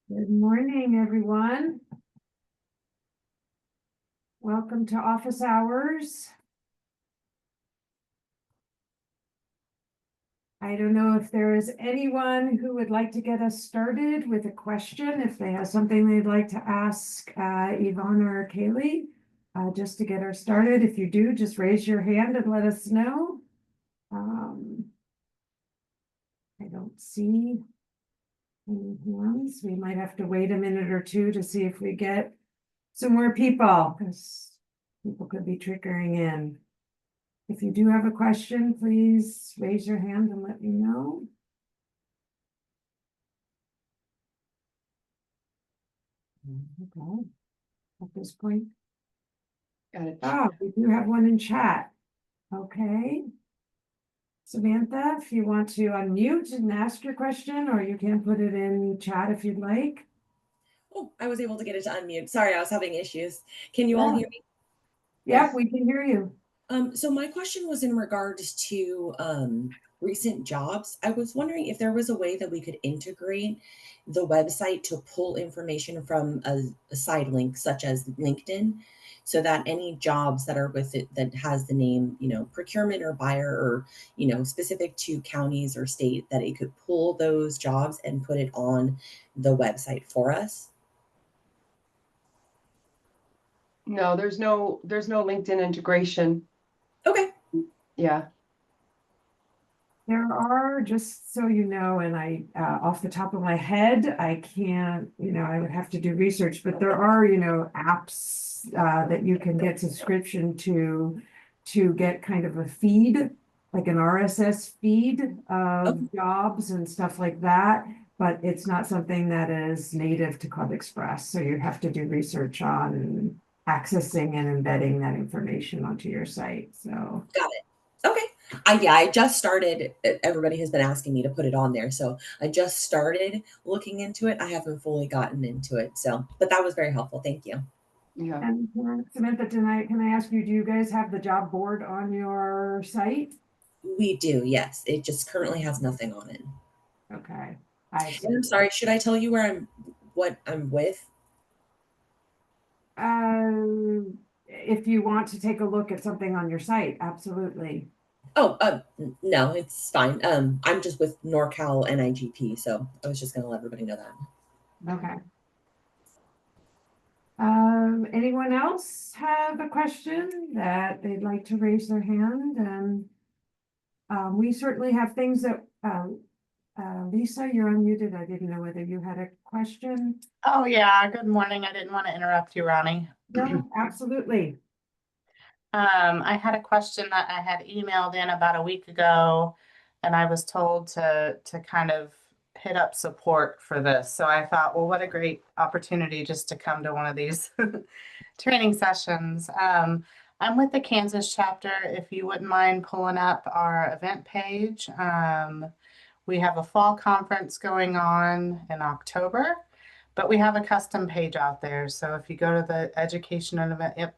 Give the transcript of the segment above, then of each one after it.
Good morning, everyone. Welcome to office hours. I don't know if there is anyone who would like to get us started with a question, if they have something they'd like to ask Yvonne or Kaylee, just to get her started. If you do, just raise your hand and let us know. I don't see any hands. We might have to wait a minute or two to see if we get some more people, because people could be trickling in. If you do have a question, please raise your hand and let me know. Okay, at this point. Got it. We do have one in chat. Okay. Samantha, if you want to unmute and ask your question, or you can put it in chat if you'd like. Oh, I was able to get it to unmute. Sorry, I was having issues. Can you all hear me? Yep, we can hear you. So my question was in regards to recent jobs. I was wondering if there was a way that we could integrate the website to pull information from a side link such as LinkedIn, so that any jobs that are with it that has the name, procurement or buyer or, specific to counties or state, that it could pull those jobs and put it on the website for us. No, there's no LinkedIn integration. Okay. Yeah. There are, just so you know, and I, off the top of my head, I can't, I would have to do research, but there are, apps that you can get subscription to get kind of a feed, like an RSS feed of Okay. jobs and stuff like that. But it's not something that is native to ClubExpress. So you have to do research on accessing and embedding that information onto your site. So Got it. Okay. I just started. Everybody has been asking me to put it on there, so I just started looking into it. I haven't fully gotten into it, but that was very helpful. Thank you. Yeah. And Samantha, tonight, can I ask you, do you guys have the job board on your site? We do, yes. It just currently has nothing on it. Okay, I see. And I'm sorry. Should I tell you what I'm with? If you want to take a look at something on your site, absolutely. Oh, no, it's fine. I'm just with NorCal NIGP, so I was just going to let everybody know that. Okay. Anyone else have a question that they'd like to raise their hand? And we certainly have things that, Lisa, you're unmuted. I didn't know whether you had a question. Oh, yeah. Good morning. I didn't want to interrupt you, Ronnie. No, absolutely. I had a question that I had emailed in about a week ago, and I was told to kind of hit up support for this. So I thought, well, what a great opportunity just to come to one of these training sessions. I'm with the Kansas chapter. If you wouldn't mind pulling up our event page. We have a fall conference going on in October, but we have a custom page out there. So if you go to the education and event, yep,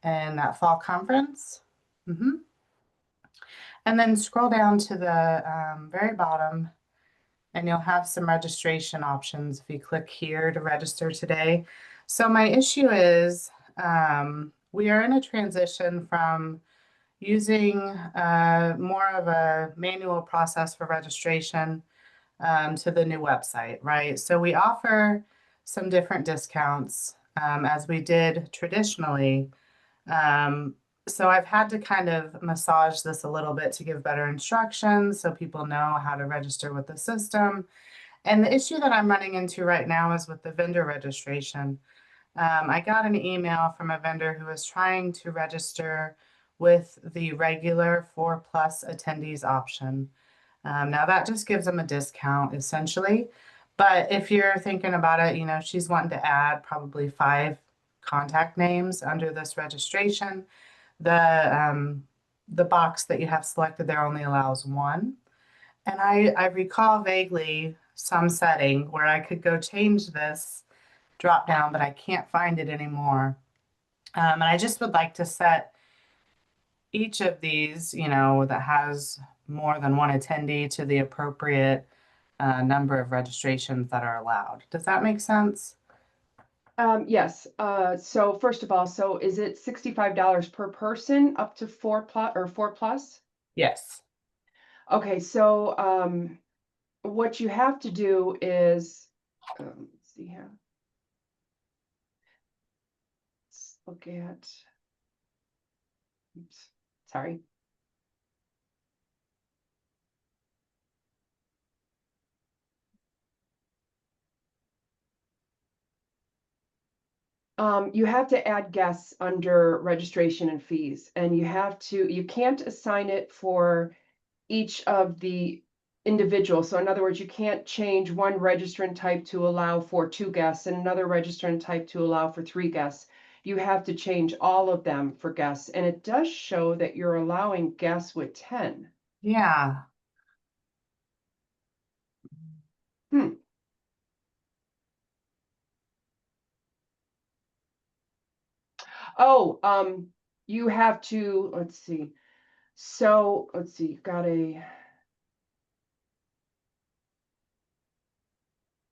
and that fall conference. And then scroll down to the very bottom, and you'll have some registration options if you click here to register today. So my issue is we are in a transition from using more of a manual process for registration to the new website, right? So we offer some different discounts as we did traditionally. So I've had to kind of massage this a little bit to give better instructions so people know how to register with the system. And the issue that I'm running into right now is with the vendor registration. I got an email from a vendor who was trying to register with the regular 4+ attendees option. Now that just gives them a discount essentially. But if you're thinking about it, she's wanting to add probably 5 contact names under this registration. The box that you have selected there only allows 1. And I recall vaguely some setting where I could go change this drop down, but I can't find it anymore. And I just would like to set each of these, that has more than 1 attendee to the appropriate number of registrations that are allowed. Does that make sense? Yes, so first of all, so is it $65 per person up to 4+? Yes. Okay, so, what you have to do is, let's see here. Let's look at, oops, sorry. You have to add guests under registration and fees, and you can't assign it for each of the individuals. So in other words, you can't change one registrant type to allow for 2 guests and another registrant type to allow for 3 guests. You have to change all of them for guests, and it does show that you're allowing guests with 10. Yeah. Hmm. Oh, you have to, let's see. So, let's see, you've got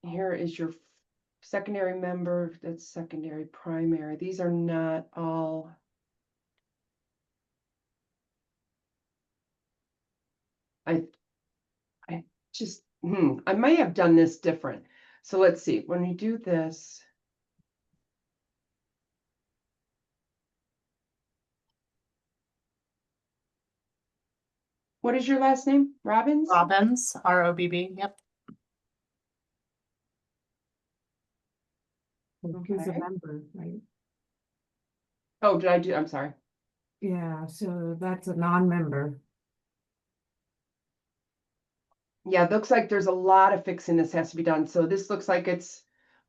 here is your secondary member, that's secondary, primary. These are not all. I just, I may have done this different. So let's see, when we do this. What is your last name? Robbins? Robbins, ROBB. Yep. Who's a Okay. member, right? Oh, I'm sorry. Yeah, so that's a non-member. Yeah, it looks like there's a lot of fixing this has to be done. So this looks like it's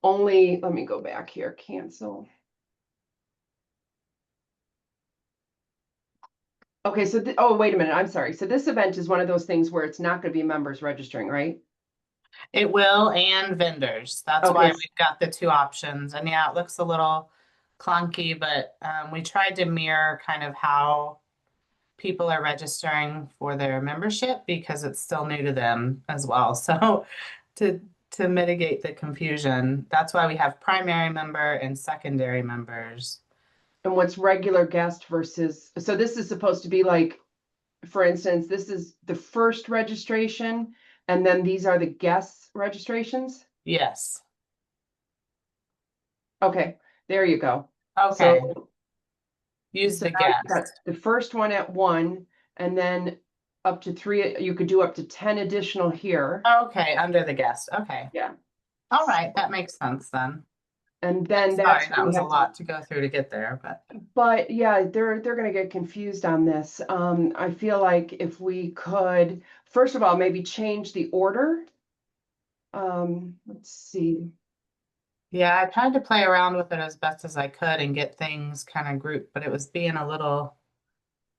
only, let me go back here, cancel. Okay, so, oh, wait a minute, I'm sorry. So this event is one of those things where it's not gonna be members registering, right? It will, and vendors. That's why Okay, we've got the 2 options. And yeah, it looks a little clunky, but we tried to mirror kind of how people are registering for their membership because it's still new to them as well. So to mitigate the confusion, that's why we have primary member and secondary members. and what's regular guest versus, so this is supposed to be like, for instance, this is the first registration, and then these are the guests registrations? Yes. Okay, there you go. Okay. So, Use so the now you've got guest. the first one at 1, and then up to 3, you could do up to 10 additional here. Okay, under the guest. Okay. Yeah. All right, that makes sense then. And then Sorry, that's that when was you a have lot to go through to get there, but yeah, they're gonna get confused on this. I feel like if we could, first of all, maybe change the order. Let's see. yeah, I tried to play around with it as best as I could and get things kind of grouped, but it was being a little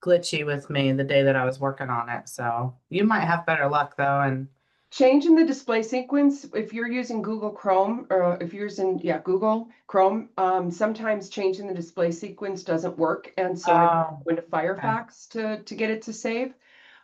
glitchy with me the day that I was working on it. So you might have better luck though. And Changing the display sequence, if you're using Google Chrome, or if you're using, yeah, Google Chrome, sometimes changing the display sequence doesn't work. And so I oh, went to okay. Firefox to get it to save.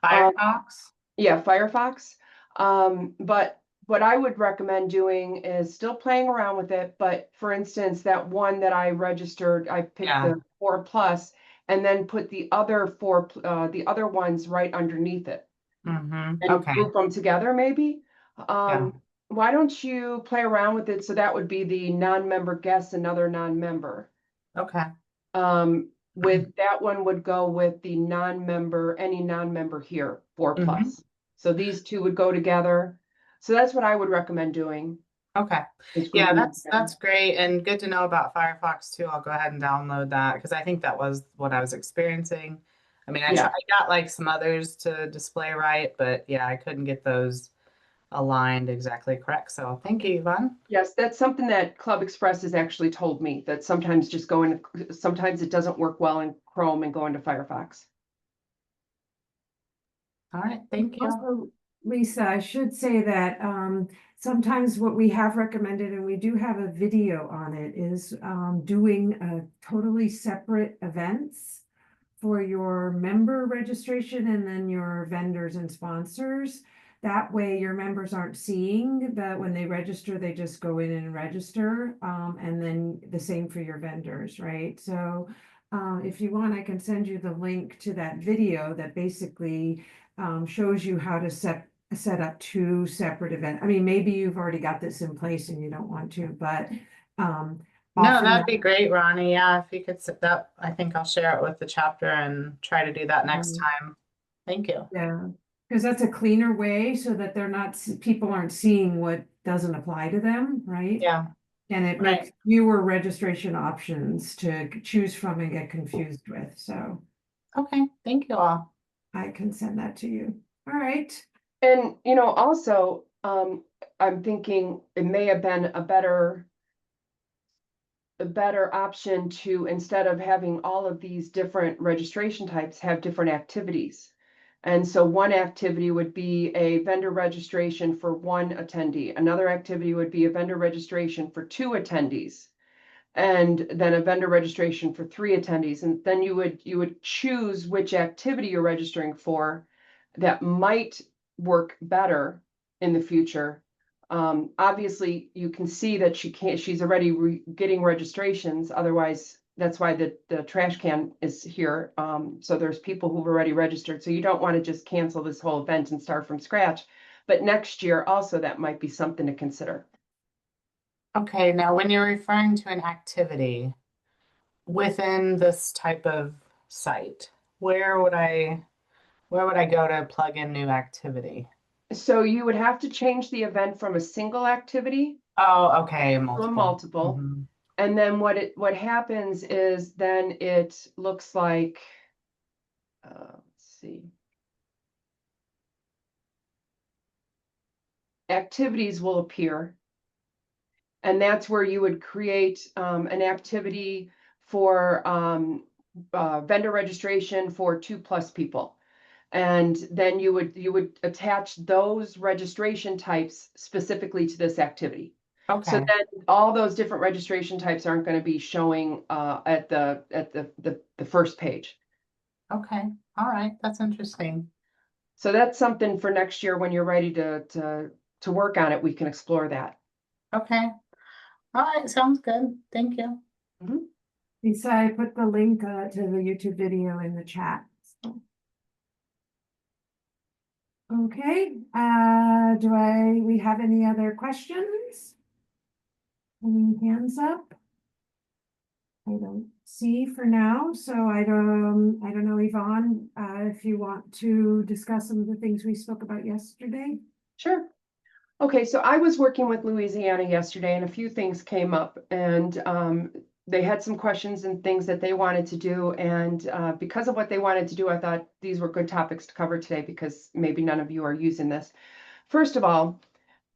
Firefox. Yeah, Firefox. But what I would recommend doing is still playing around with it. But for instance, that one that I registered, I picked Yeah. the 4+, and then put the other ones right underneath it Mm-hmm. and Okay. group them together, maybe. Yeah. Why don't you play around with it? So that would be the non-member guest, another non-member. Okay. With that one would go with the non-member, any non-member here, 4+. Mhm. So these 2 would go together. So that's what I would recommend doing. Okay. Is Yeah, grouping them that's together. great and good to know about Firefox too. I'll go ahead and download that because I think that was what I was experiencing. I mean, I got like some others to display right, but yeah, I couldn't get those aligned exactly correct. So thank you, Yvonne. Yes, that's something that ClubExpress has actually told me, that sometimes sometimes it doesn't work well in Chrome and go into Firefox. All right, thank you. Also, Lisa, I should say that sometimes what we have recommended, and we do have a video on it, is doing totally separate events for your member registration and then your vendors and sponsors. that way your members aren't seeing that when they register, they just go in and register. And then the same for your vendors, right? So if you want, I can send you the link to that video that basically shows you how to set up two separate events. I mean, maybe you've already got this in place and you don't want to, but No, often that'd be great, Ronnie. Yeah, if you could set that, I think I'll share it with the chapter and try to do that next time. Thank you. yeah, because that's a cleaner way so that they're not, people aren't seeing what doesn't apply to them, right? Yeah, And it right. makes fewer registration options to choose from and get confused with, so Okay, thank you all. I can send that to you. All right. And, also, I'm thinking it may have been a better option to, instead of having all of these different registration types, have different activities. And so one activity would be a vendor registration for one attendee. Another activity would be a vendor registration for two attendees. And then a vendor registration for three attendees. And then you would choose which activity you're registering for that might work better in the future. Obviously, you can see that she's already getting registrations. Otherwise, that's why the trash can is here. So there's people who've already registered. So you don't want to just cancel this whole event and start from scratch. But next year also, that might be something to consider. Okay, now when you're referring to an activity within this type of site, where would I go to plug in new activity? So you would have to change the event from a single activity Oh, okay, to a multiple. multiple. Mhm. And then what happens is then it looks like, let's see. Activities will appear. And that's where you would create an activity for vendor registration for 2+ people. And then you would attach those registration types specifically to this activity. So Okay, then all those different registration types aren't going to be showing at the first page. okay, all right, that's interesting. So that's something for next year when you're ready to work on it, we can explore that. Okay, all right, sounds good. Thank you. Lisa, I put the link to the YouTube video in the chat. Okay, we have any other questions? Any hands up? I don't see for now, so I don't know, Yvonne, if you want to discuss some of the things we spoke about yesterday. Sure. Okay, so I was working with Louisiana yesterday and a few things came up, and they had some questions and things that they wanted to do. And because of what they wanted to do, I thought these were good topics to cover today because maybe none of you are using this. First of all,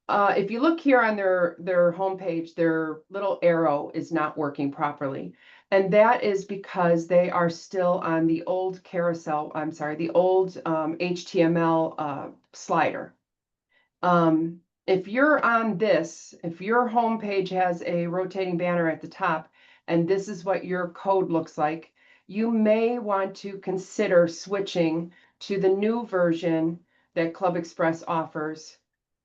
if you look here on their homepage, their little arrow is not working properly. And that is because they are still on the old carousel, I'm sorry, the old HTML slider. If you're on this, if your homepage has a rotating banner at the top, and this is what your code looks like, you may want to consider switching to the new version that ClubExpress offers,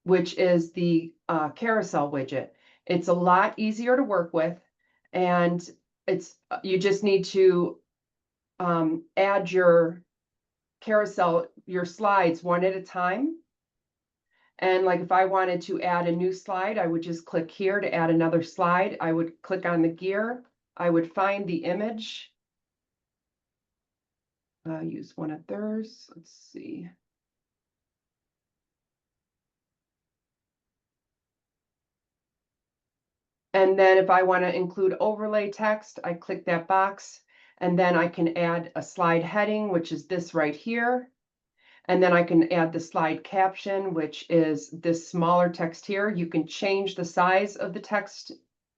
which is the carousel widget. It's a lot easier to work with, and you just need to add your carousel, your slides one at a time. And like if I wanted to add a new slide, I would just click here to add another slide. I would click on the gear. I would find the image. Use one of theirs. Let's see. And then if I want to include overlay text, I click that box. And then I can add a slide heading, which is this right here. And then I can add the slide caption, which is this smaller text here. You can change the size of the text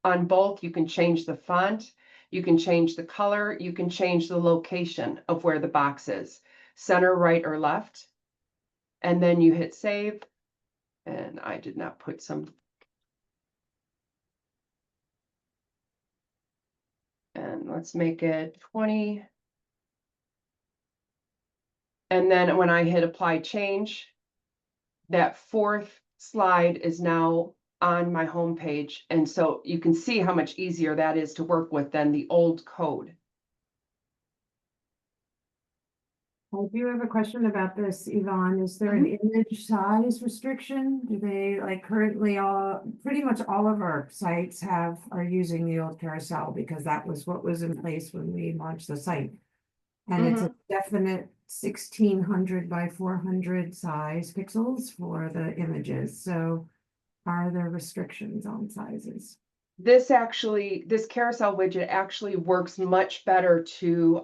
on both. You can change the font. You can change the color. You can change the location of where the box is, center, right, or left. And then you hit save. And I did not put some. And let's make it 20. And then when I hit apply change, that fourth slide is now on my homepage. And so you can see how much easier that is to work with than the old code. I do have a question about this, Yvonne. Is there an image size restriction? Do they, like, currently pretty much all of our sites are using the old carousel because that was what was in place when we launched the site. And it's a definite 1600 by 400 size pixels for the images. So are there restrictions on sizes? This carousel widget actually works much better to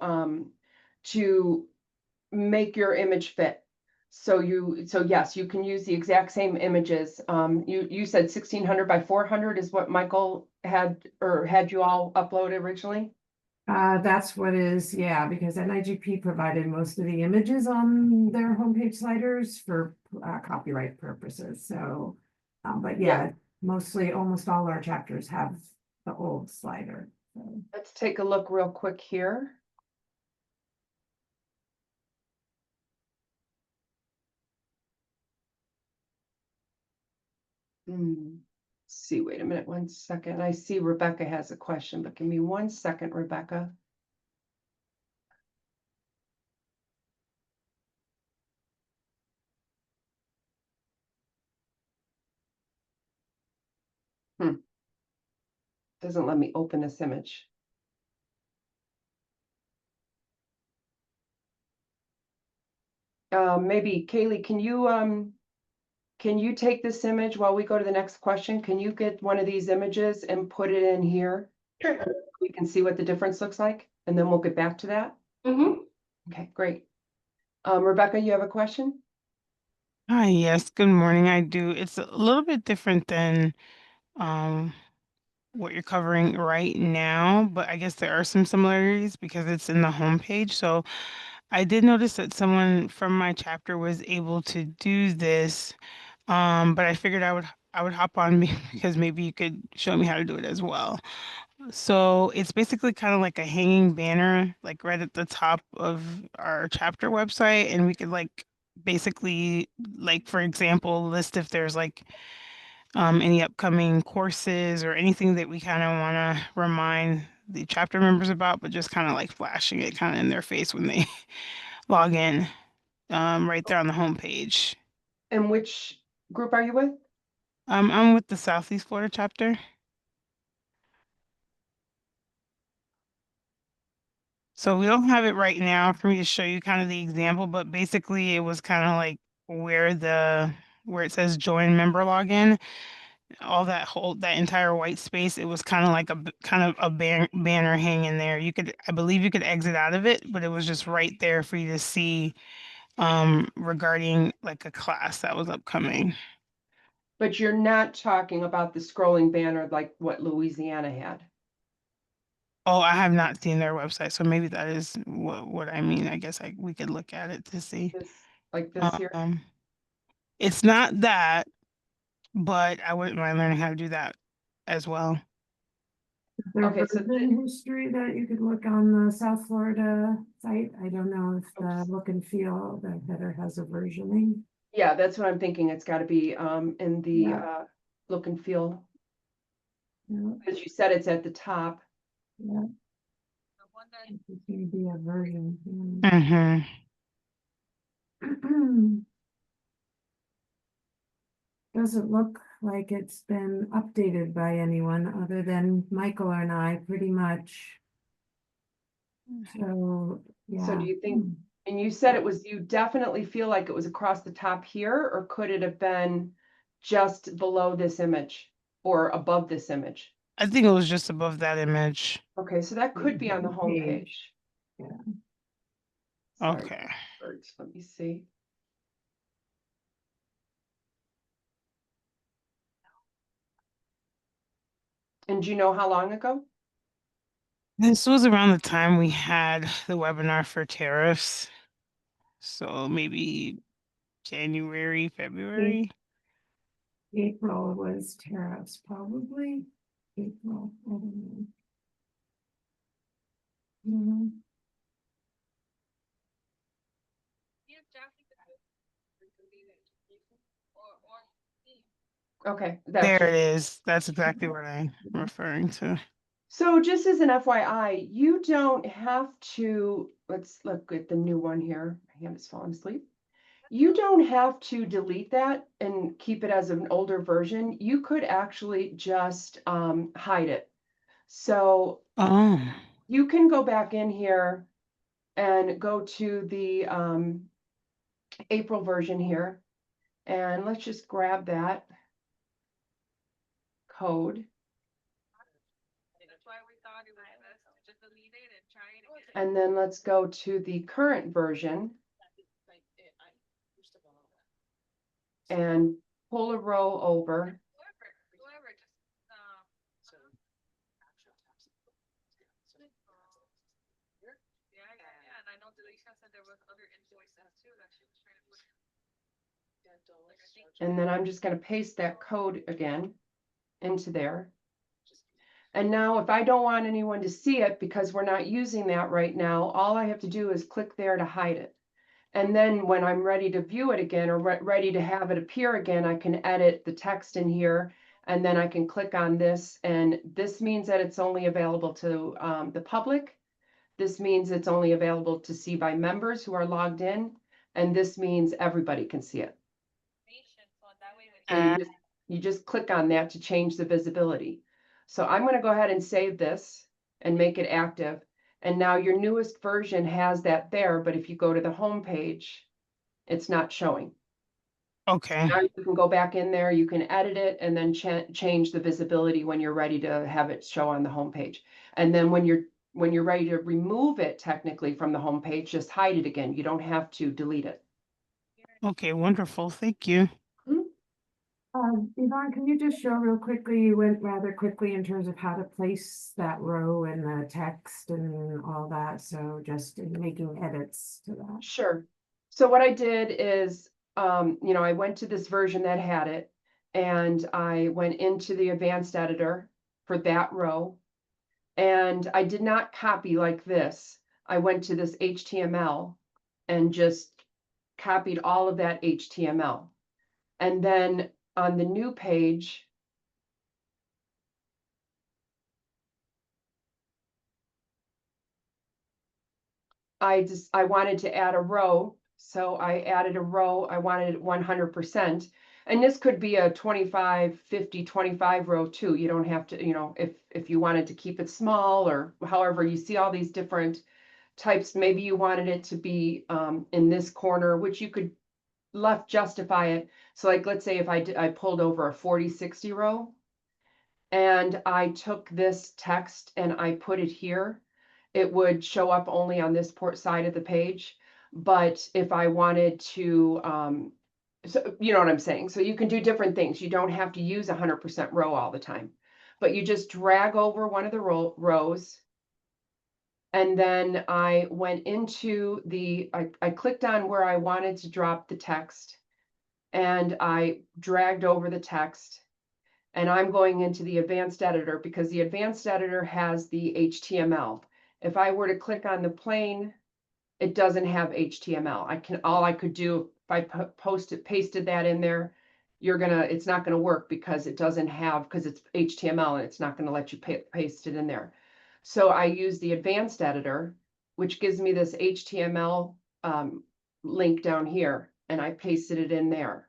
make your image fit. So yes, you can use the exact same images. You said 1600 by 400 is what Michael had you all upload originally? That's what is, yeah, because NIGP provided most of the images on their homepage sliders for copyright purposes. So, but yeah, mostly almost all our chapters have the old slider. So. Let's take a look real quick here. Let's see, wait a minute, 1 second. I see Rebecca has a question, but give me 1 second, Rebecca. Doesn't let me open this image. Maybe Kaylee, can you take this image while we go to the next question? Can you get one of these images and put it in here? Sure. We can see what the difference looks like, and then we'll get back to that. Okay, great. Rebecca, you have a question? Hi, yes, good morning. I do. It's a little bit different than what you're covering right now, but I guess there are some similarities because it's in the homepage. So I did notice that someone from my chapter was able to do this, but I figured I would hop on because maybe you could show me how to do it as well. So it's basically kind of like a hanging banner, like right at the top of our chapter website, and we could like basically, like for example, list if there's like any upcoming courses or anything that we kind of want to remind the chapter members about, but just kind of like flashing it kind of in their face when they log in, right there on the homepage. And which group are you with? I'm with the Southeast Florida chapter. So we don't have it right now for me to show you kind of the example, but basically it was kind of like where it says join member login, all that entire white space, it was kind of like kind of a banner hanging there. I believe you could exit out of it, but it was just right there for you to see regarding like a class that was upcoming. But you're not talking about the scrolling banner like what Louisiana had. Oh, I have not seen their website, so maybe that is what I mean. I guess we could look at it to see. This here. It's not that, but I wouldn't mind learning how to do that as well. Is there Okay, so version history that you could look on the South Florida site? I don't know if the look and feel, the header has a versioning. yeah, that's what I'm thinking. It's got to be in the Yeah. look and feel. Yeah, As you said, it's at the top. yeah. It's gonna be a version. Mm-hmm. Doesn't look like it's been updated by anyone other than Michael and I, pretty much. So, yeah. So do you think, and you said you definitely feel like it was across the top here, or could it have been just below this image or above this image? I think it was just above that image. Okay, so that could be on the homepage. Yeah. Sorry, Okay. birds. Let me see. And do you know how long ago? This was around the time we had the webinar for tariffs. So maybe January, February. April was tariffs, probably. April, I don't know. Okay, There that's it is. That's exactly what I'm referring to. so just as an FYI, you don't have to, let's look at the new one here. My hand is falling asleep. You don't have to delete that and keep it as an older version. You could actually just hide it. So Oh, you can go back in here and go to the April version here. And let's just grab that code. And then let's go to the current version and pull a row over. And then I'm just going to paste that code again into there. And now if I don't want anyone to see it because we're not using that right now, all I have to do is click there to hide it. And then when I'm ready to view it again or ready to have it appear again, I can edit the text in here and then I can click on this. And this means that it's only available to the public. This means it's only available to see by members who are logged in. And this means everybody can see it. And you just click on that to change the visibility. So I'm going to go ahead and save this and make it active. And now your newest version has that there, but if you go to the home page, it's not showing. okay. Now you can go back in there, you can edit it and then change the visibility when you're ready to have it show on the home page. And then when you're ready to remove it technically from the home page, just hide it again. You don't have to delete it. Okay, wonderful. Thank you. Yvonne, can you just show real quickly, you went rather quickly in terms of how to place that row and the text and all that, so just in making edits to that. Sure. So what I did is, I went to this version that had it, and I went into the advanced editor for that row, and I did not copy like this. I went to this HTML and just copied all of that HTML. And then on the new page, I wanted to add a row. So I added a row. I wanted it 100%. And this could be a 25, 50, 25 row too. You don't have to, if you wanted to keep it small or however, you see all these different types. Maybe you wanted it to be in this corner, which you could left justify it. So like, let's say if I pulled over a 40, 60 row and I took this text and I put it here, it would show up only on this port side of the page. But if I wanted to, so you know what I'm saying? So you can do different things. You don't have to use 100% row all the time, but you just drag over one of the rows. And then I went into I clicked on where I wanted to drop the text and I dragged over the text. And I'm going into the advanced editor because the advanced editor has the HTML. If I were to click on the plain, it doesn't have HTML. All I could do if I pasted that in there, it's not gonna work because it doesn't have, because it's HTML and it's not gonna let you paste it in there. So I use the advanced editor, which gives me this HTML link down here, and I pasted it in there.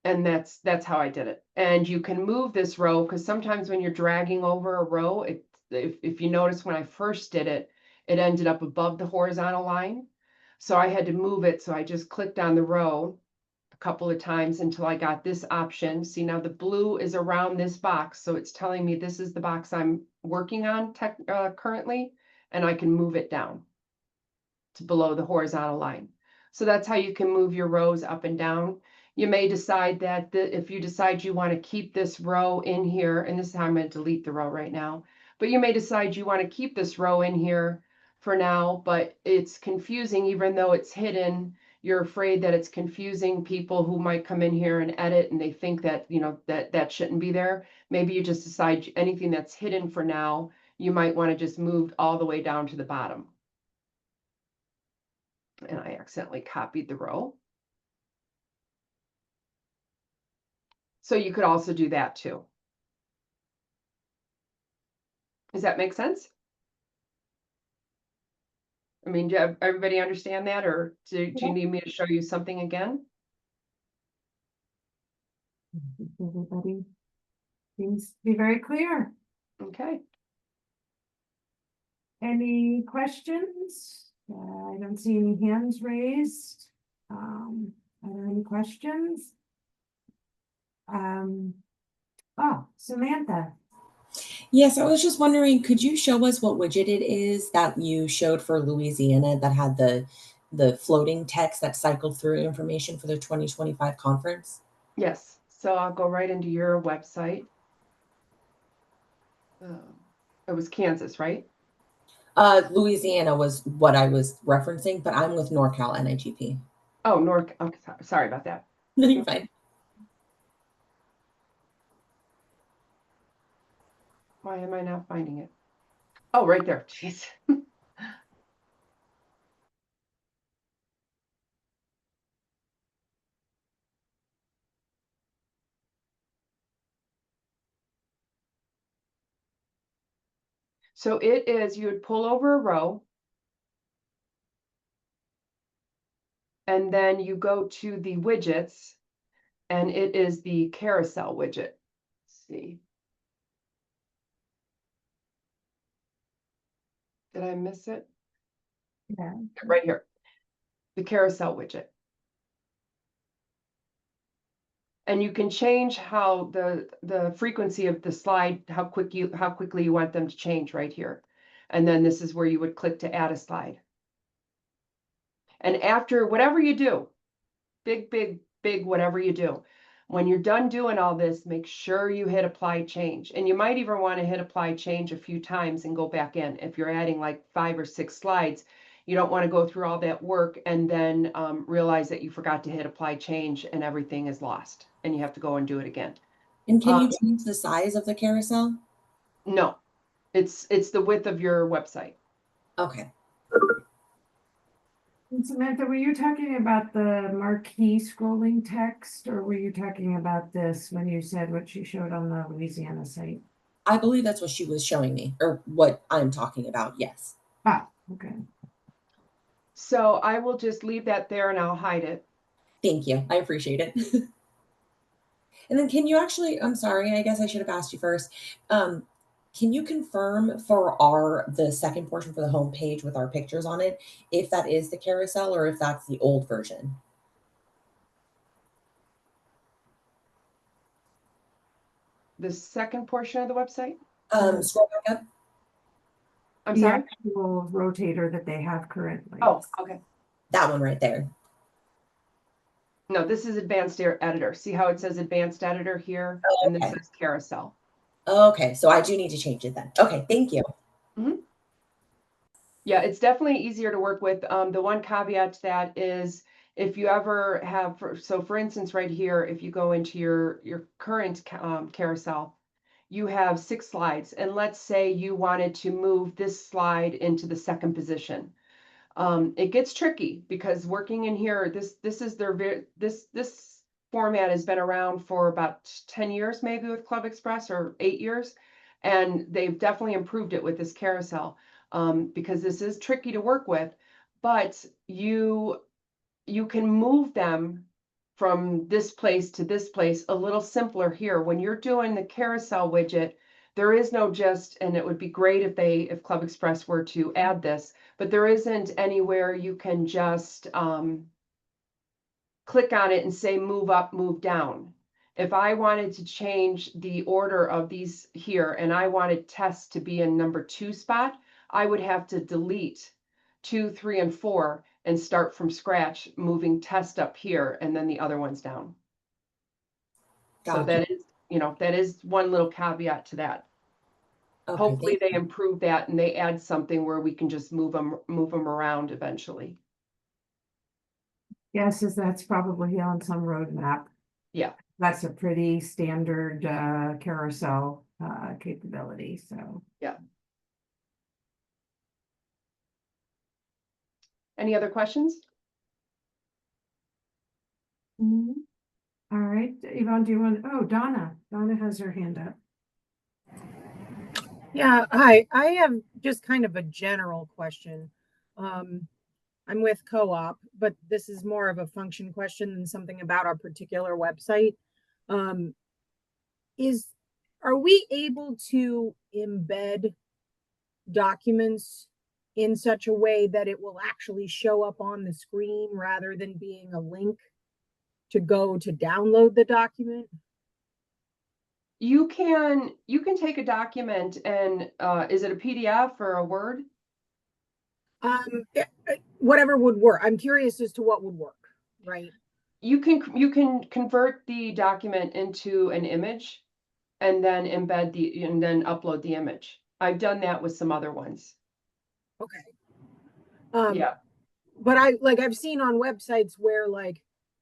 And that's how I did it. And you can move this row because sometimes when you're dragging over a row, if you notice when I first did it, it ended up above the horizontal line. So I had to move it. So I just clicked on the row a couple of times until I got this option. See, now the blue is around this box. So it's telling me this is the box I'm working on currently, and I can move it down to below the horizontal line. So that's how you can move your rows up and down. You may decide that if you decide you want to keep this row in here, and this is how I'm going to delete the row right now, but you may decide you want to keep this row in here for now, but it's confusing even though it's hidden. You're afraid that it's confusing people who might come in here and edit and they think that, that shouldn't be there. Maybe you just decide anything that's hidden for now, you might want to just move all the way down to the bottom. And I accidentally copied the row. So you could also do that too. Does that make sense? I mean, do everybody understand that, or do you need me to show you something again? Everybody seems to be very clear. Okay. Any questions? I don't see any hands raised. Are there any questions? Oh, Samantha. Yes, I was just wondering, could you show us what widget it is that you showed for Louisiana that had the floating text that cycled through information for the 2025 conference? Yes. So I'll go right into your website. It was Kansas, right? Louisiana was what I was referencing, but I'm with NorCal NIGP. Oh, okay, sorry about that. No, you're fine. Why am I not finding it? Oh, right there. Jeez. So it is, you would pull over a row, and then you go to the widgets, and it is the carousel widget. Let's see. Did I miss it? Yeah. Right here, the carousel widget. And you can change how the frequency of the slide, how quickly you want them to change right here. And then this is where you would click to add a slide. And after whatever you do, big, whatever you do, when you're done doing all this, make sure you hit apply change. And you might even want to hit apply change a few times and go back in. If you're adding like 5 or 6 slides, you don't want to go through all that work and then realize that you forgot to hit apply change and everything is lost and you have to go and do it again. And can you change the size of the carousel? No, it's the width of your website. Okay. And Samantha, were you talking about the marquee scrolling text, or were you talking about this when you said what she showed on the Louisiana site? I believe that's what she was showing me, or what I'm talking about. Yes. Ah, okay. So I will just leave that there and I'll hide it. Thank you. I appreciate it. And then can you actually, I'm sorry, I guess I should have asked you first. Can you confirm for the second portion for the home page with our pictures on it, if that is the carousel or if that's the old version? The second portion of the website? Scroll back up. I'm The sorry? actual rotator that they have currently. Oh, okay. That one right there. No, this is advanced editor. See how it says advanced editor here? Oh, And this okay. says carousel. Okay, so I do need to change it then. Okay, thank you. Yeah, it's definitely easier to work with. The one caveat to that is if you ever have, so for instance, right here, if you go into your current carousel, you have 6 slides. And let's say you wanted to move this slide into the second position. It gets tricky because working in here, this is this format has been around for about 10 years, maybe with ClubExpress, or 8 years. And they've definitely improved it with this carousel. Because this is tricky to work with, but you can move them from this place to this place a little simpler here. When you're doing the carousel widget, there is no and it would be great if ClubExpress were to add this, but there isn't anywhere you can just click on it and say move up, move down. If I wanted to change the order of these here and I wanted test to be in number 2 spot, I would have to delete 2, 3, and 4 and start from scratch, moving test up here and then the other ones down. So Gotcha. that is, that is one little caveat to that. Okay, Hopefully they improve that and they add something where we can just move them around eventually. Yes, that's probably on some roadmap. Yeah. That's a pretty standard carousel capability, so. Yeah. Any other questions? All right, Yvonne, do you want, oh, Donna has her hand up. Yeah, hi. I have just kind of a general question. I'm with co-op, but this is more of a function question than something about our particular website. Um, is are we able to embed documents in such a way that it will actually show up on the screen rather than being a link to go to download the document? You can take a document and is it a PDF or a Word? Whatever would work. I'm curious as to what would work, right? You can convert the document into an image and then and then upload the image. I've done that with some other ones. Okay. Yeah. But I've seen on websites where like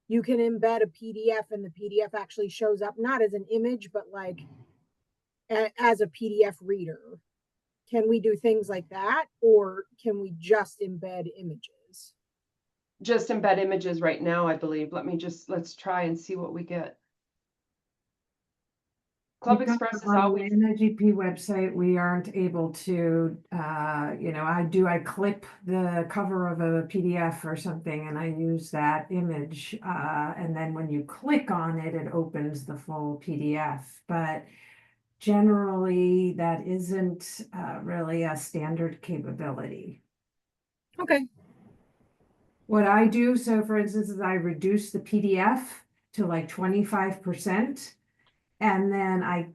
you can embed a PDF and the PDF actually shows up not as an image, but like as a PDF reader. Can we do things like that, or can we just embed images? Just embed images right now, I believe. Let's try and see what we get. ClubExpress is On always, the NIGP website, we aren't able to, I clip the cover of a PDF or something and I use that image. And then when you click on it, it opens the full PDF. But generally, that isn't really a standard capability. Okay. What I do, so for instance, is I reduce the PDF to like 25%. And then I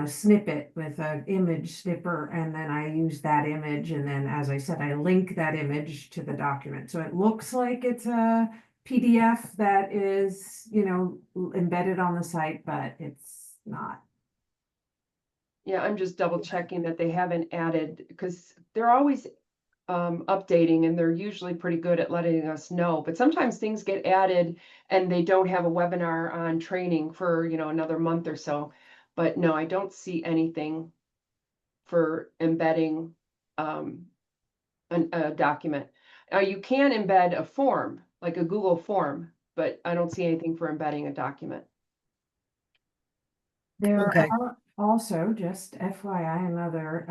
snip it with an image snipper, and then I use that image. And then, as I said, I link that image to the document. So it looks like it's a PDF that is, embedded on the site, but it's not. yeah, I'm just double checking that they haven't added, because they're always updating and they're usually pretty good at letting us know. But sometimes things get added and they don't have a webinar on training for, another month or so. But no, I don't see anything for embedding a document. You can embed a form, like a Google form, but I don't see anything for embedding a document. There Okay. are also, just FYI, another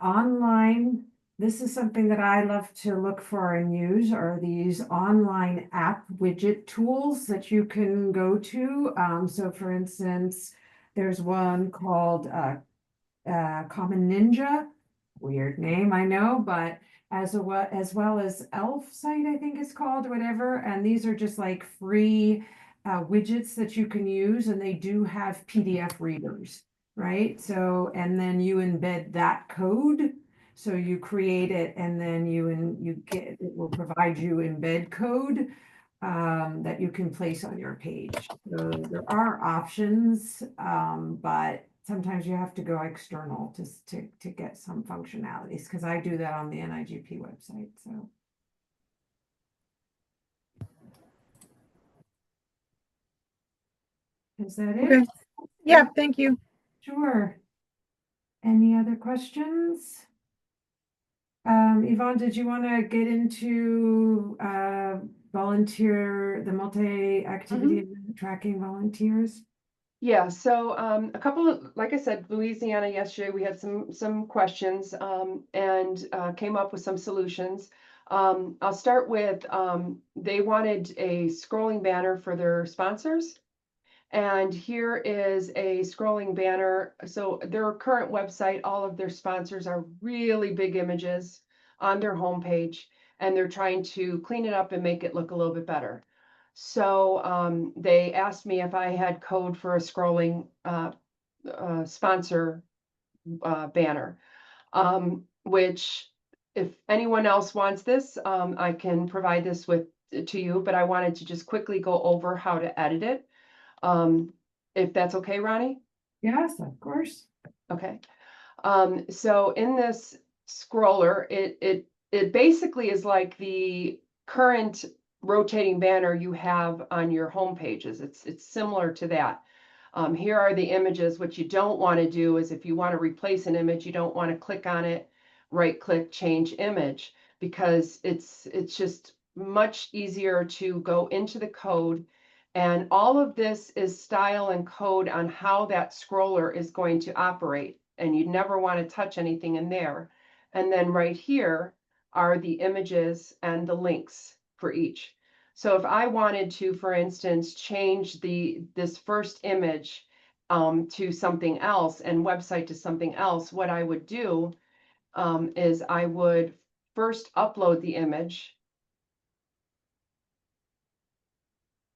online. This is something that I love to look for and use, are these online app widget tools that you can go to. So for instance, there's one called Common Ninja. Weird name, I know, but as well as Elf site, I think it's called, whatever. And these are just like free widgets that you can use, and they do have PDF readers, right? So, and then you embed that code. So you create it, and then it will provide you embed code that you can place on your page. So there are options, but sometimes you have to go external to get some functionalities, because I do that on the NIGP website, so. Is that Okay. it? Yeah, thank you. Sure. Any other questions? Yvonne, did you want to get into the multi-activity tracking volunteers? Yeah, so a couple of, like I said, Louisiana yesterday, we had some questions and came up with some solutions. I'll start with they wanted a scrolling banner for their sponsors. And here is a scrolling banner. So their current website, all of their sponsors are really big images on their homepage, and they're trying to clean it up and make it look a little bit better. So they asked me if I had code for a scrolling sponsor banner, which if anyone else wants this, I can provide this to you, but I wanted to just quickly go over how to edit it. If that's okay, Ronnie? Yes, of course. Okay. So in this scroller, it basically is like the current rotating banner you have on your home pages. It's similar to that. Here are the images. What you don't want to do is, if you want to replace an image, you don't want to click on it, right click, change image, because it's just much easier to go into the code And all of this is style and code on how that scroller is going to operate. And you never want to touch anything in there. And then right here are the images and the links for each. So if I wanted to, for instance, change this first image to something else and website to something else, what I would do is I would first upload the image.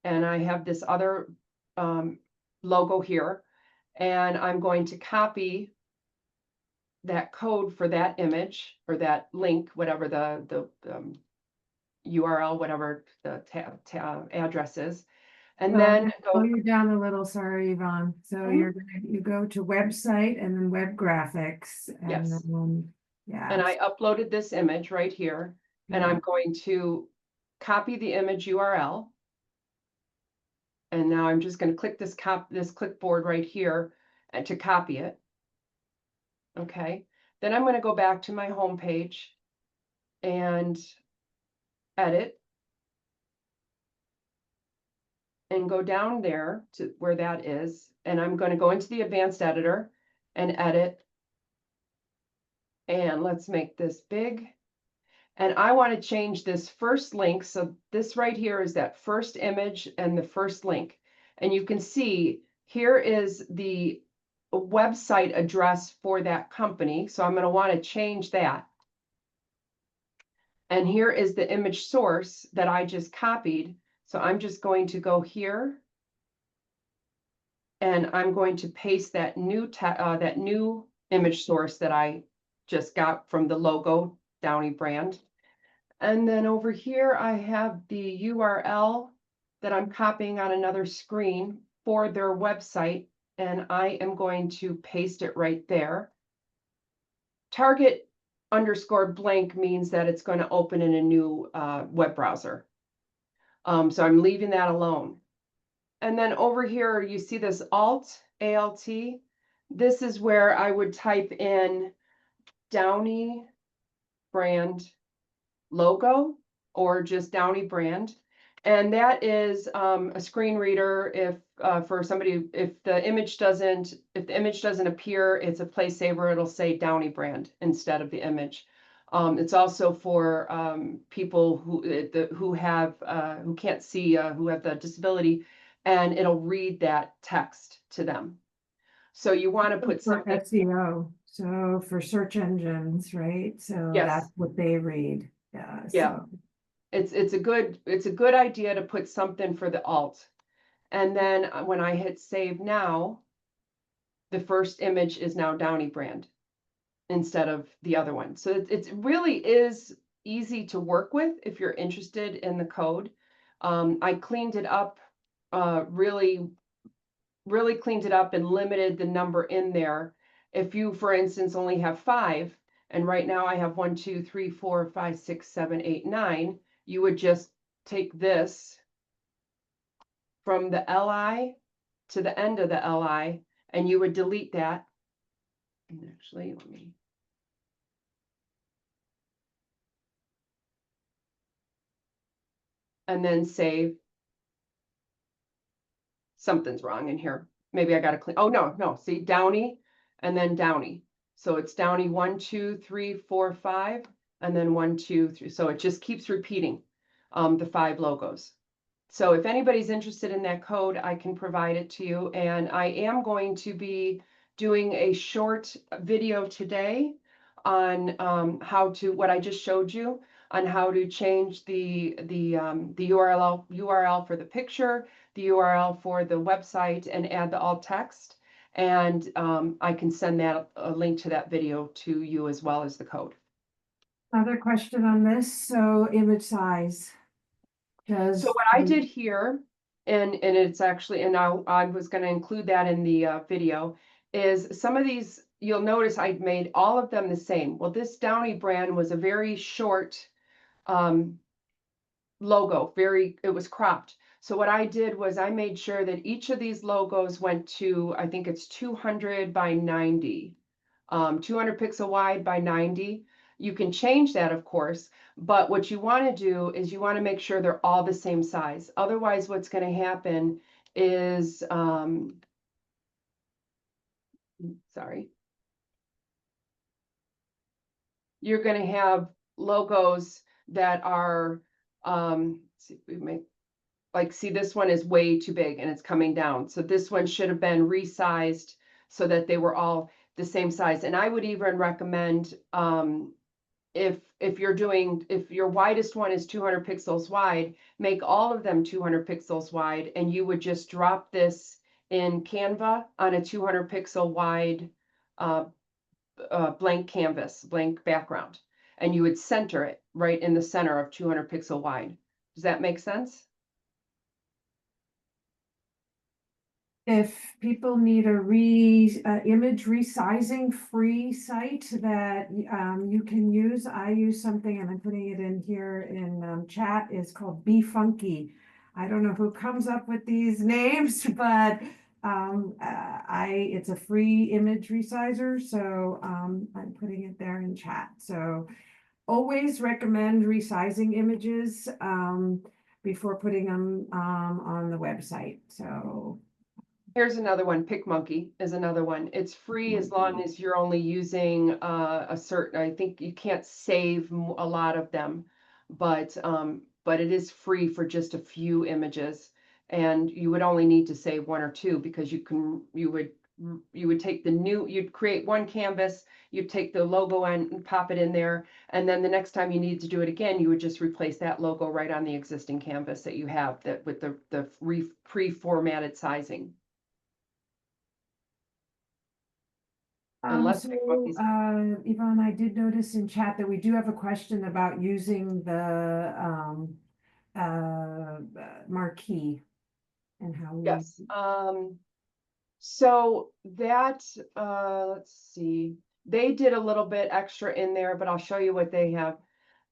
And I have this other logo here, and I'm going to copy that code for that image or that link, whatever the URL, whatever the address is, and then Oh, go. you're down a little, sorry, Yvonne. So Mhm. you go to website and then web graphics and Yes. then, yeah. And I uploaded this image right here, and yeah. I'm going to copy the image URL. And now I'm just going to click this clipboard right here and to copy it. Okay. Then I'm going to go back to my home page and edit and go down there to where that is. And I'm going to go into the advanced editor and edit. And let's make this big. And I want to change this first link. So this right here is that first image and the first link. And you can see here is the website address for that company. So I'm going to want to change that. And here is the image source that I just copied. So I'm just going to go here and I'm going to paste that new image source that I just got from the logo Downey brand. And then over here, I have the URL that I'm copying on another screen for their website, and I am going to paste it right there. Target underscore blank means that it's going to open in a new web browser. So I'm leaving that alone. And then over here, you see this Alt, A-L-T. This is where I would type in Downey brand logo or just Downey brand. And that is a screen reader if for somebody, if the image doesn't appear, it's a place saver, it'll say Downey brand instead of the image. It's also for people who can't see, who have the disability, and it'll read that text to them. So you want to put For something. SEO, so for search engines, right? So Yes. that's what they read. Yeah. Yeah. So. It's a good idea to put something for the alt. And then when I hit save now, the first image is now Downey brand instead of the other one. So it really is easy to work with if you're interested in the code. I cleaned it up, really cleaned it up and limited the number in there. If you, for instance, only have 5, and right now I have 1, 2, 3, 4, 5, 6, 7, 8, 9, you would just take this from the LI to the end of the LI, and you would delete that. And actually, let me. And then save. Something's wrong in here. Maybe I got to clean. Oh, no. See, Downey and then Downey. So it's Downey 1, 2, 3, 4, 5, and then 1, 2, 3. So it just keeps repeating the 5 logos. So if anybody's interested in that code, I can provide it to you. And I am going to be doing a short video today on what I just showed you on how to change the URL for the picture, the URL for the website, and add the alt text. And I can send a link to that video to you as well as the code. Other question on this, so image size. So what I did here, and it's actually, and I was going to include that in the video, is some of these, you'll notice I made all of them the same. Well, this Downey brand was a very short logo, it was cropped. So what I did was I made sure that each of these logos went to, I think it's 200 by 90, 200 pixel wide by 90. You can change that, of course, but what you want to do is you want to make sure they're all the same size. Otherwise, what's going to happen is, sorry, you're going to have logos that are, see if we make, like, see, this one is way too big and it's coming down. So this one should have been resized so that they were all the same size. And I would even recommend, if your widest one is 200 pixels wide, make all of them 200 pixels wide, and you would just drop this in Canva on a 200 pixel wide blank canvas, blank background, and you would center it right in the center of 200 pixel wide. Does that make sense? If people need a image resizing free site that you can use, I use something, and I'm putting it in here in chat, is called Be Funky. I don't know who comes up with these names, but it's a free image resizer, so I'm putting it there in chat. So always recommend resizing images before putting them on the website. So here's another one. PicMonkey is another one. It's free as long as you're only using a certain, I think you can't save a lot of them, but it is free for just a few images, and you would only need to save one or two, because you would take you'd create one canvas, you'd take the logo and pop it in there, and then the next time you need to do it again, you would just replace that logo right on the existing canvas that you have, that with the pre-formatted sizing. Unless PicMonkey's Yvonne, I did notice in chat that we do have a question about using the marquee and how we. yes. So that, let's see, they did a little bit extra in there, but I'll show you what they have.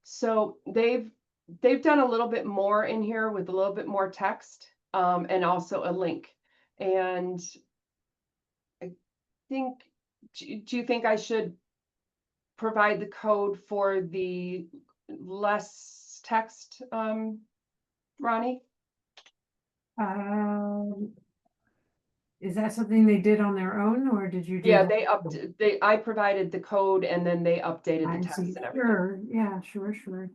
So they've done a little bit more in here with a little bit more text, and also a link. And I think, do you think I should provide the code for the less text, Ronnie? Is that something they did on their own, or did you do? Yeah, that? I provided the code, and then they updated the I text see. and everything. Sure, yeah, sure.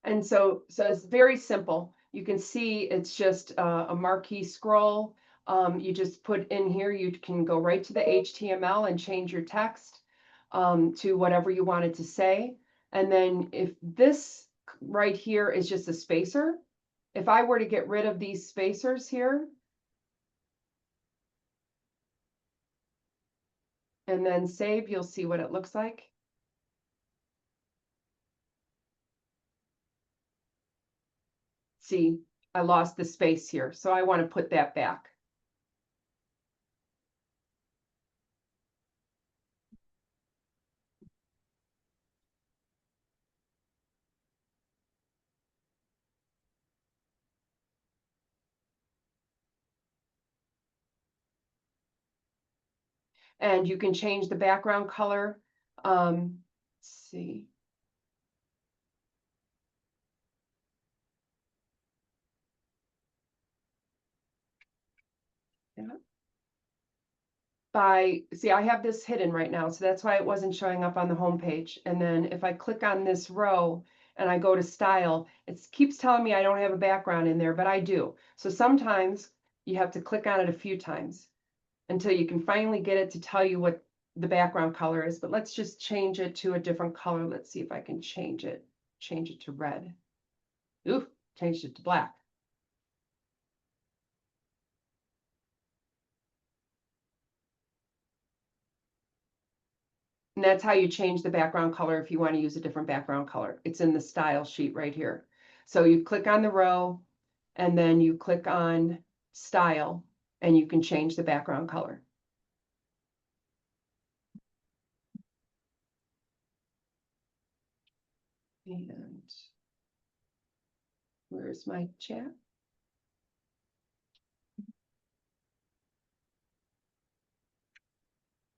And so it's very simple. You can see it's just a marquee scroll. You just put in here, you can go right to the HTML and change your text to whatever you wanted to say. And then if this right here is just a spacer, if I were to get rid of these spacers here, and then save, you'll see what it looks like. See, I lost the space here, so I want to put that back. And you can change the background color. Let's see. See, I have this hidden right now, so that's why it wasn't showing up on the home page. And then if I click on this row and I go to style, it keeps telling me I don't have a background in there, but I do. So sometimes you have to click on it a few times until you can finally get it to tell you what the background color is. But let's just change it to a different color. Let's see if I can change it to red. Ooh, changed it to black. And that's how you change the background color if you want to use a different background color. It's in the style sheet right here. So you click on the row, and then you click on style, and you can change the background color. And where's my chat?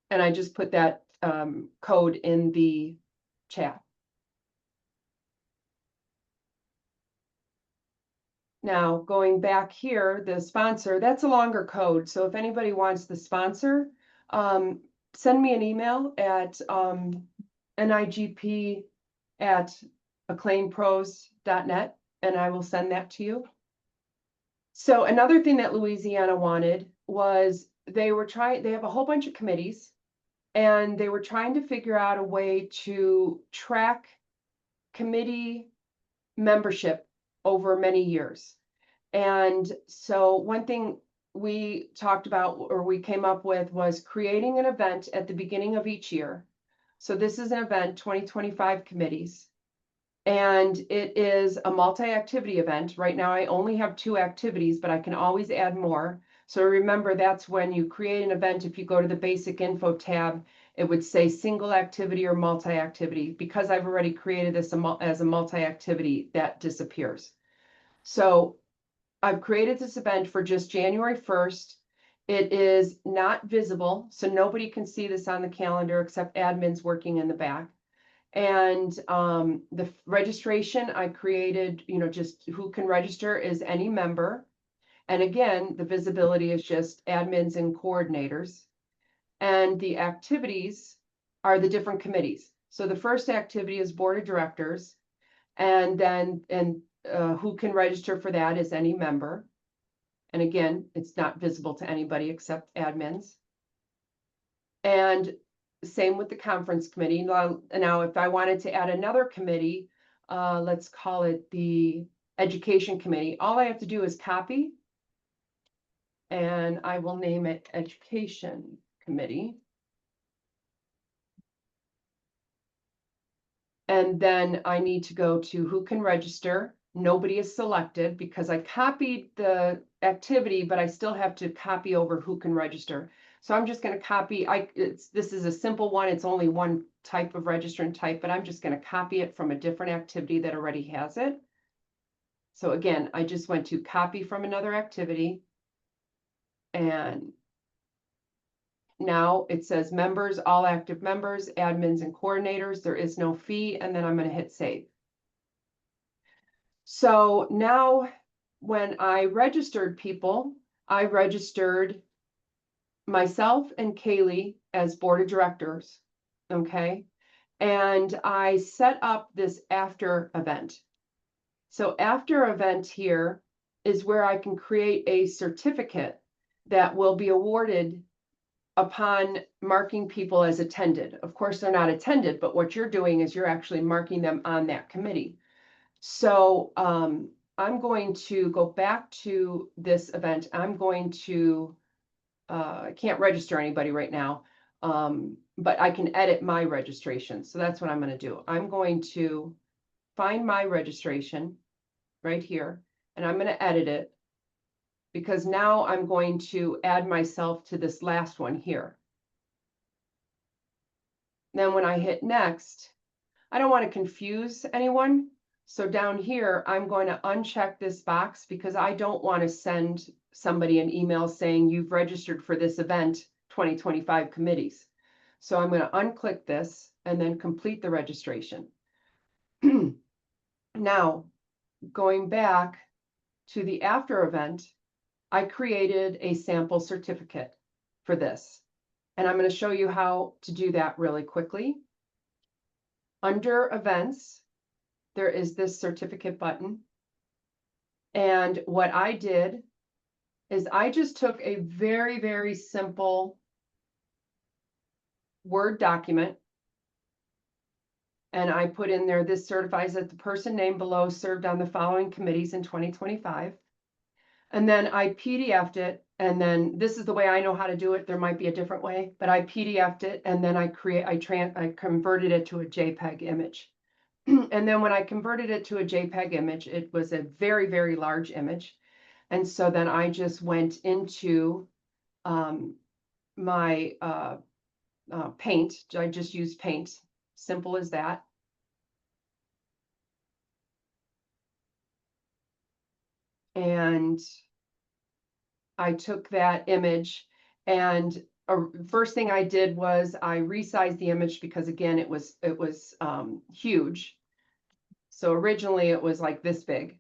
And I just put that code in the chat. Now, going back here, the sponsor, that's a longer code. So if anybody wants the sponsor, send me an email at nigp@acclaimpros.net, and I will send that to you. So another thing that Louisiana wanted was they have a whole bunch of committees, and they were trying to figure out a way to track committee membership over many years. And so one thing we talked about, or we came up with, was creating an event at the beginning of each year. So this is an event, 2025 committees. And it is a multi-activity event. Right now, I only have 2 activities, but I can always add more. So remember, that's when you create an event. If you go to the basic info tab, it would say single activity or multi-activity. Because I've already created this as a multi-activity, that disappears. So I've created this event for just January 1st. It is not visible, so nobody can see this on the calendar except admins working in the back. And the registration I created, just who can register is any member. And again, the visibility is just admins and coordinators. And the activities are the different committees. So the first activity is board of directors. And then, who can register for that is any member. And again, it's not visible to anybody except admins. And same with the conference committee. Now, if I wanted to add another committee, let's call it the education committee, all I have to do is copy, and I will name it education committee. And then I need to go to who can register. Nobody is selected because I copied the activity, but I still have to copy over who can register. So I'm just going to copy. This is a simple one. It's only one type of registrant type, but I'm just going to copy it from a different activity that already has it. So again, I just went to copy from another activity. And now it says members, all active members, admins and coordinators. There is no fee. And then I'm going to hit save. So now when I registered people, I registered myself and Kaylee as board of directors, okay? And I set up this after event. So after event here is where I can create a certificate that will be awarded upon marking people as attended. Of course, they're not attended, but what you're doing is you're actually marking them on that committee. So I'm going to go back to this event. I'm going to, I can't register anybody right now, but I can edit my registration. So that's what I'm going to do. I'm going to find my registration right here, and I'm going to edit it because now I'm going to add myself to this last one here. Then when I hit next, I don't want to confuse anyone. So down here, I'm going to uncheck this box because I don't want to send somebody an email saying you've registered for this event, 2025 committees. So I'm going to unclick this and then complete the registration. Now, going back to the after event, I created a sample certificate for this. And I'm going to show you how to do that really quickly. Under events, there is this certificate button. And what I did is I just took a very, very simple Word document and I put in there, this certifies that the person named below served on the following committees in 2025. And then I PDF'd it. And then this is the way I know how to do it. There might be a different way, but I PDF'd it. And then I converted it to a JPEG image. And then when I converted it to a JPEG image, it was a very, very large image. And so then I just went into my Paint. I just used Paint, simple as that. And I took that image, and first thing I did was I resized the image because again, it was huge. So originally it was like this big.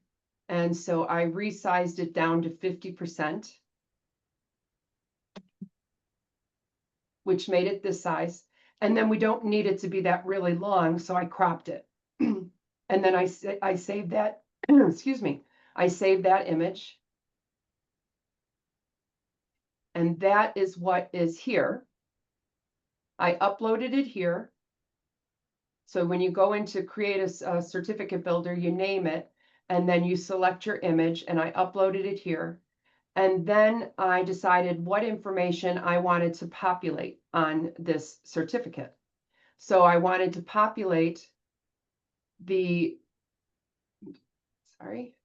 And so I resized it down to 50%, which made it this size. And then we don't need it to be that really long, so I cropped it. And then I saved that, excuse me, I saved that image. And that is what is here. I uploaded it here. So when you go in to create a certificate builder, you name it, and then you select your image, and I uploaded it here. And then I decided what information I wanted to populate on this certificate. So I wanted to populate the, sorry.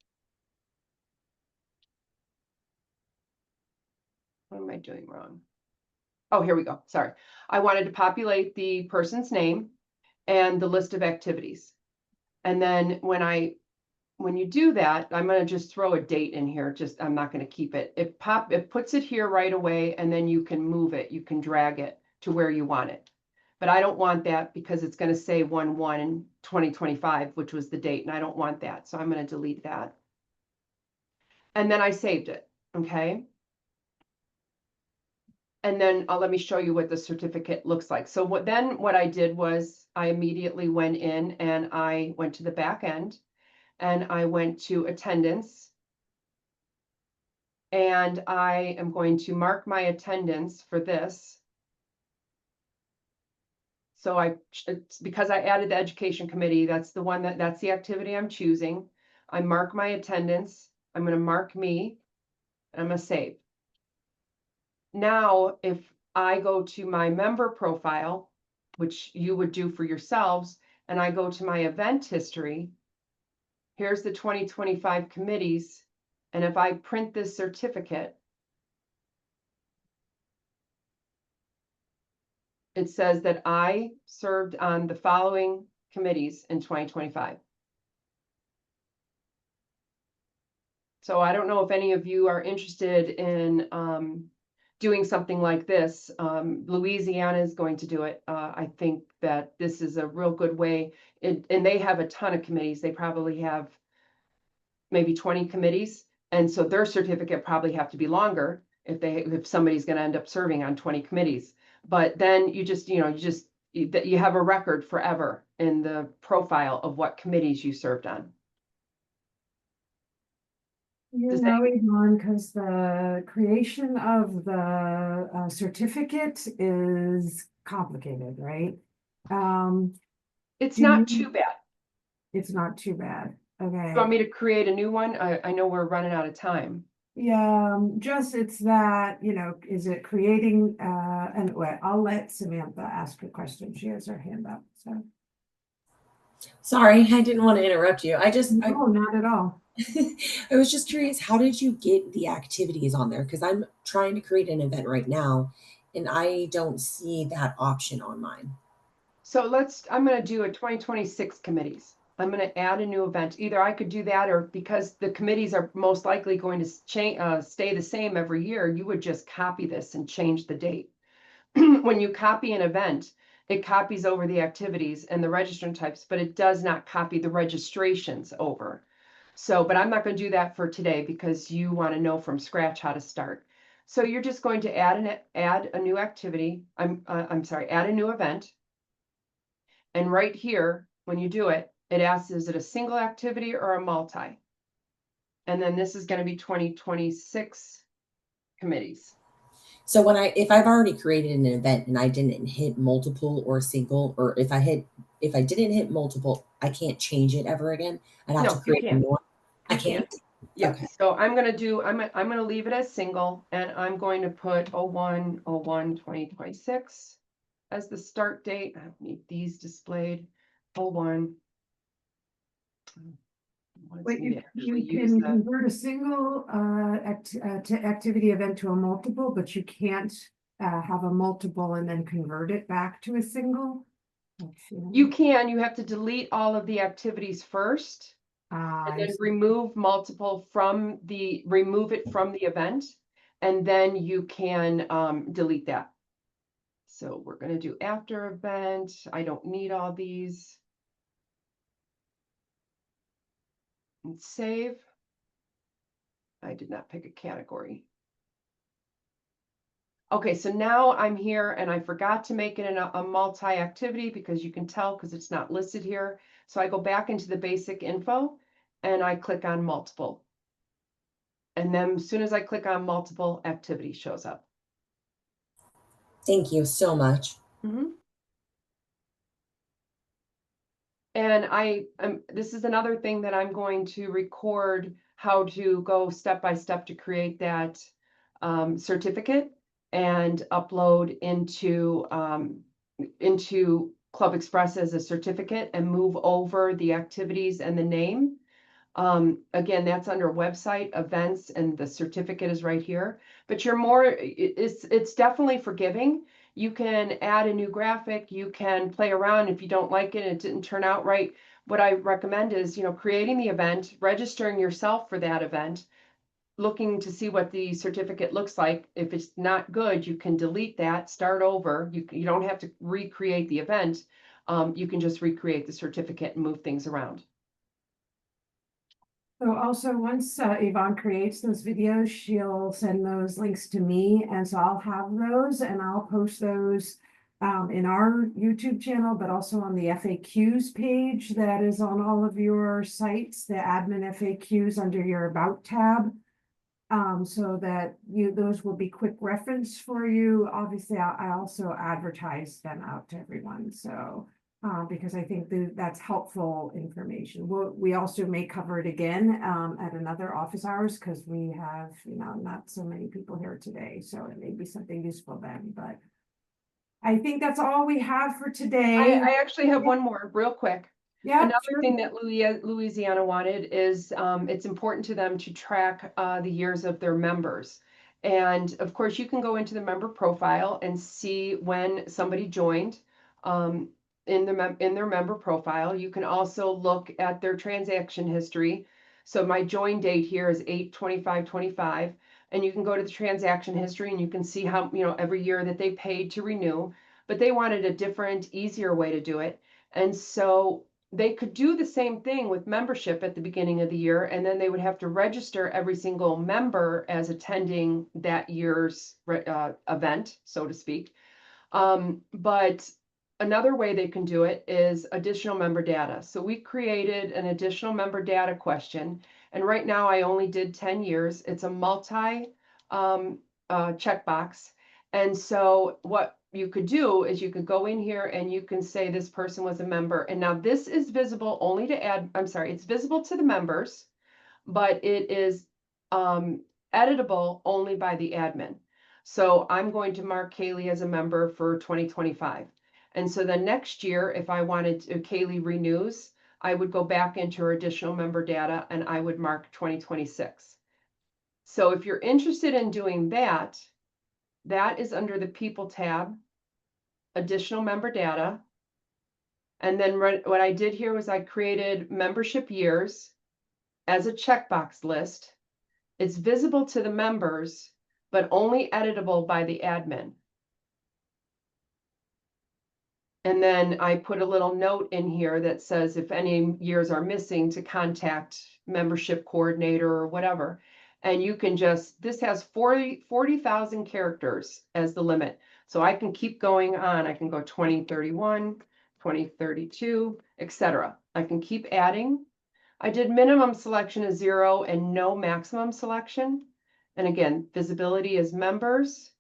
What am I doing wrong? Oh, here we go. Sorry. I wanted to populate the person's name and the list of activities. And then when you do that, I'm going to just throw a date in here. I'm not going to keep it. It puts it here right away, and then you can move it. You can drag it to where you want it. But I don't want that because it's going to say 1/1/2025, which was the date, and I don't want that. So I'm going to delete that. And then I saved it. Okay. And then let me show you what the certificate looks like. So what I did was I immediately went in and I went to the back end. And I went to attendance, and I am going to mark my attendance for this. So because I added the education committee, that's the activity I'm choosing. I mark my attendance. I'm going to mark me, and I'm going to save. Now, if I go to my member profile, which you would do for yourselves, and I go to my event history, here's the 2025 committees. And if I print this certificate, it says that I served on the following committees in 2025. So I don't know if any of you are interested in doing something like this. Louisiana is going to do it. I think that this is a real good way. And they have a ton of committees. They probably have maybe 20 committees. And so their certificate probably have to be longer if somebody's going to end up serving on 20 committees. But then you have a record forever in the profile of what committees you served on. Yvonne, because the creation of the certificate is complicated, right? It's not too bad. It's not too bad. Okay. You want me to create a new one? I know we're running out of time. Yeah, it's that, is it creating, anyway, I'll let Samantha ask a question. She has her hand up, so. Sorry, I didn't want to interrupt you. No, not at all. I was just curious, how did you get the activities on there? Because I'm trying to create an event right now, and I don't see that option on mine. So I'm going to do a 2026 committees. I'm going to add a new event. Either I could do that, or because the committees are most likely going to stay the same every year, you would just copy this and change the date. When you copy an event, it copies over the activities and the registrant types, but it does not copy the registrations over. So, but I'm not going to do that for today because you want to know from scratch how to start. So you're just going to add a new activity. Add a new event. And right here, when you do it, it asks, is it a single activity or a multi? And then this is going to be 2026 committees. So if I've already created an event and I didn't hit multiple or single, or if I didn't hit multiple, I can't change it ever again. I'd have to create a new one. I can't. Yeah. Okay. So I'm going to leave it as single, and I'm going to put 01/01/2026 as the start date. I need these displayed. 01. Wait, you can convert a single activity event to a multiple, but you can't have a multiple and then convert it back to a single? You have to delete all of the activities first, And I then remove remove it from the event, and then you can delete that. So we're going to do after event. I don't need all these. And save. I did not pick a category. Okay, so now I'm here and I forgot to make it a multi-activity because you can tell because it's not listed here. So I go back into the basic info and I click on multiple. And then as soon as I click on multiple, activity shows up. Thank you so much. And this is another thing that I'm going to record how to go step by step to create that certificate and upload into ClubExpress as a certificate and move over the activities and the name. Again, that's under website events and the certificate is right here, but it's definitely forgiving. You can add a new graphic, you can play around if you don't like it and it didn't turn out right. What I recommend is, creating the event, registering yourself for that event, looking to see what the certificate looks like. If it's not good, you can delete that, start over. You don't have to recreate the event. You can just recreate the certificate and move things around. So also, once Yvonne creates those videos, she'll send those links to me, and so I'll have those and I'll post those in our YouTube channel, but also on the FAQs page that is on all of your sites, the admin FAQs under your About tab. So that those will be quick reference for you. Obviously, I also advertise them out to everyone, so because I think that's helpful information. We also may cover it again at another office hours because we have, not so many people here today, so it may be something useful then. But I think that's all we have for today. I actually have one more real quick. Yeah, Another sure. thing that Louisiana wanted is it's important to them to track the years of their members. And of course, you can go into the member profile and see when somebody joined in their member profile. You can also look at their transaction history. So my join date here is 8/25/25, and you can go to the transaction history and you can see how, every year that they paid to renew. But they wanted a different, easier way to do it. And so they could do the same thing with membership at the beginning of the year, and then they would have to register every single member as attending that year's event, so to speak. But another way they can do it is additional member data. So we created an additional member data question, and right now I only did 10 years. It's a multi checkbox. And so what you could do is you could go in here and you can say this person was a member. And now this is visible only to it's visible to the members, but it is editable only by the admin. So I'm going to mark Kaylee as a member for 2025. And so the next year, if I wanted to, Kaylee renews, I would go back into her additional member data and I would mark 2026. So if you're interested in doing that, that is under the People tab, additional member data. And then what I did here was I created membership years as a checkbox list. It's visible to the members, but only editable by the admin. And then I put a little note in here that says if any years are missing to contact membership coordinator or whatever. And you can this has 40,000 characters as the limit. So I can keep going on. I can go 2031, 2032, etc. I can keep adding. I did minimum selection as 0 and no maximum selection. And again, visibility is members,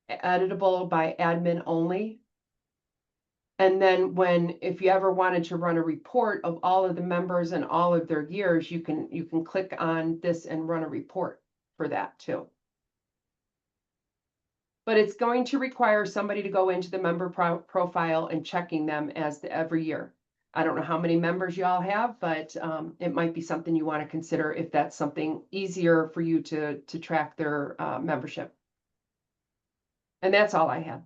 editable by admin only. And then if you ever wanted to run a report of all of the members and all of their years, you can click on this and run a report for that too. But it's going to require somebody to go into the member profile and checking them every year. I don't know how many members y'all have, but it might be something you want to consider if that's something easier for you to track their membership. And that's all I have.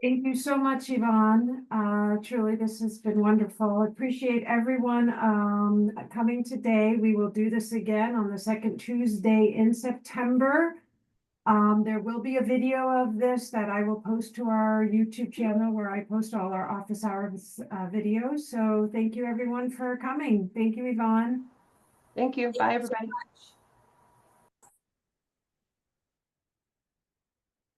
Thank you so much, Yvonne. Truly, this has been wonderful. Appreciate everyone coming today. We will do this again on the second Tuesday in September. There will be a video of this that I will post to our YouTube channel where I post all our office hours videos. So thank you everyone for coming. Thank you, Yvonne. Thank you. Thank Bye, you so everybody. much.